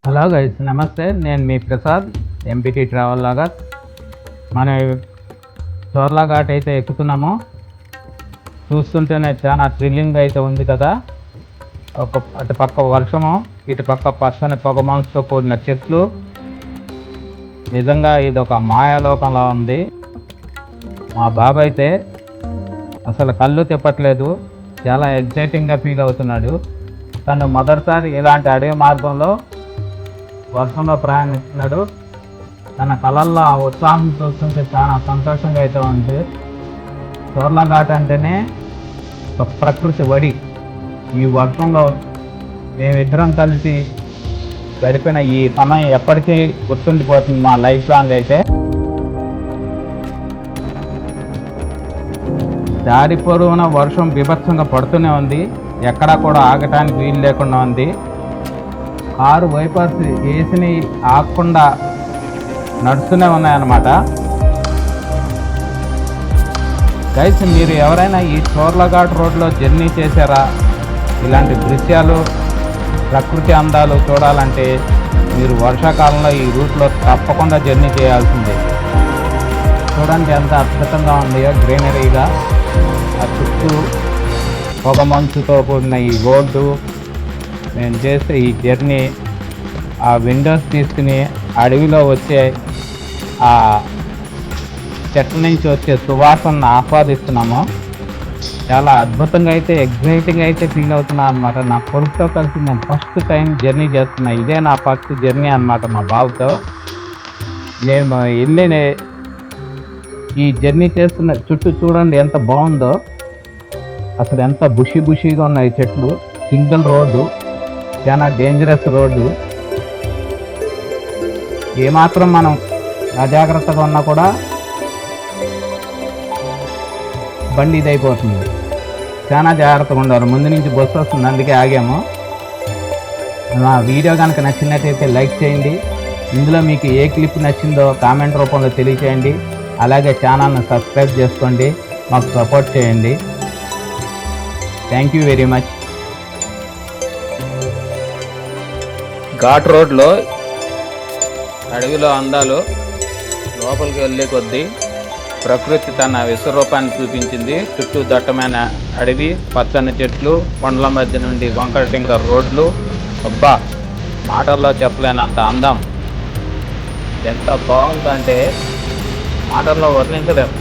Hello guys, నమస్తే. నేను మీ Prasad, MPT travel logger. మనం చోర్లా ఘాట్ అయితే ఎక్కుతున్నాము. చూస్తుంటేనే చాలా థ్రిల్లింగ్ అయితే ఉంది కదా. అటు పక్క వర్షము, ఇటు పక్క పచ్చని పొగ మంచుతో కూడిన చెట్లు. నిజంగా ఇది ఒక మాయాలోకంలా ఉంది. మా బాబు అయితే అసలు కళ్ళు తిప్పట్లేదు, చాలా ఎగ్జైటింగ్గా ఫీల్ అవుతున్నాడు. తను మొదటిసారి ఇలాంటి అడవి మార్గంలో వర్షంలో ప్రయాణిస్తున్నాడు. తన కళల్లో ఆ ఉత్సాహం చూస్తుంటే చాలా సంతోషంగా అయితే ఉంది. చోర్లా ఘాట్ అంటేనే ఒక ప్రకృతి వడి. ఈ వర్షంలో మేమిద్దరం కలిసి గడిపిన ఈ సమయం ఎప్పటికీ గుర్తుండిపోతుంది మా లైఫ్ లాంగ్. అయితే దారి పొడవునా వర్షం బీభత్సంగా పడుతూనే ఉంది, ఎక్కడా కూడా ఆగటానికి వీలు లేకుండా ఉంది. కారు వైపర్స్ వేసిని ఆగకుండా నడుస్తూనే ఉన్నాయన్నమాట. గైస్, మీరు ఎవరైనా ఈ చోర్లా ఘాట్ రోడ్లో జర్నీ చేశారా? ఇలాంటి దృశ్యాలు, ప్రకృతి అందాలు చూడాలంటే మీరు వర్షాకాలంలో ఈ రూట్లో తప్పకుండా జర్నీ చేయాల్సిందే. చూడండి ఎంత అద్భుతంగా ఉందో గ్రీనరీగా. ఆ చుట్టూ పొగ మంచుతో కూడిన ఈ రోడ్డు, నేను చేసే ఈ జర్నీ, ఆ విండోస్ తీసుకుని అడవిలో వచ్చే ఆ చెట్ల నుంచి వచ్చే సువాసనను ఆస్వాదిస్తున్నాము. చాలా అద్భుతంగా అయితే, ఎగ్జైటింగ్ అయితే ఫీల్ అవుతున్నాను అనమాట. నా కొడుకుతో కలిసి నేను ఫస్ట్ టైం జర్నీ చేస్తున్నా. ఇదే నా ఫస్ట్ జర్నీ అనమాట మా బాబుతో. నేను వెళ్ళి ఈ జర్నీ చేస్తున్న చుట్టూ చూడండి ఎంత బాగుందో. అసలు ఎంత బుషీగా ఉన్నాయి చెట్లు. సింగిల్ రోడ్డు, చాలా డేంజరస్ రోడ్డు. ఏమాత్రం మనం అజాగ్రత్తగా ఉన్నా కూడా బండి ఇదైపోతుంది. చాలా జాగ్రత్తగా ఉండాలి. ముందు నుంచి బస్సు వస్తుంది, అందుకే ఆగాము. నా వీడియో కనుక నచ్చినట్టయితే లైక్ చేయండి. ఇందులో మీకు ఏ క్లిప్ నచ్చిందో కామెంట్ రూపంలో తెలియచేయండి. అలాగే ఛానల్ని సబ్స్క్రైబ్ చేసుకోండి, మాకు సపోర్ట్ చేయండి. Thank you very much. Ghat రోడ్లో అడవిలో అందాలు లోపలికి వెళ్ళే కొద్దీ ప్రకృతి తన విశ్వరూపాన్ని చూపించింది. చుట్టూ దట్టమైన అడవి, పచ్చని చెట్లు, కొండల మధ్య నుండి వంకర టింకర రోడ్లు. అబ్బా, మాటల్లో చెప్పలేనంత అందం. ఎంత బాగుందంటే మాటల్లో వర్ణించలేము.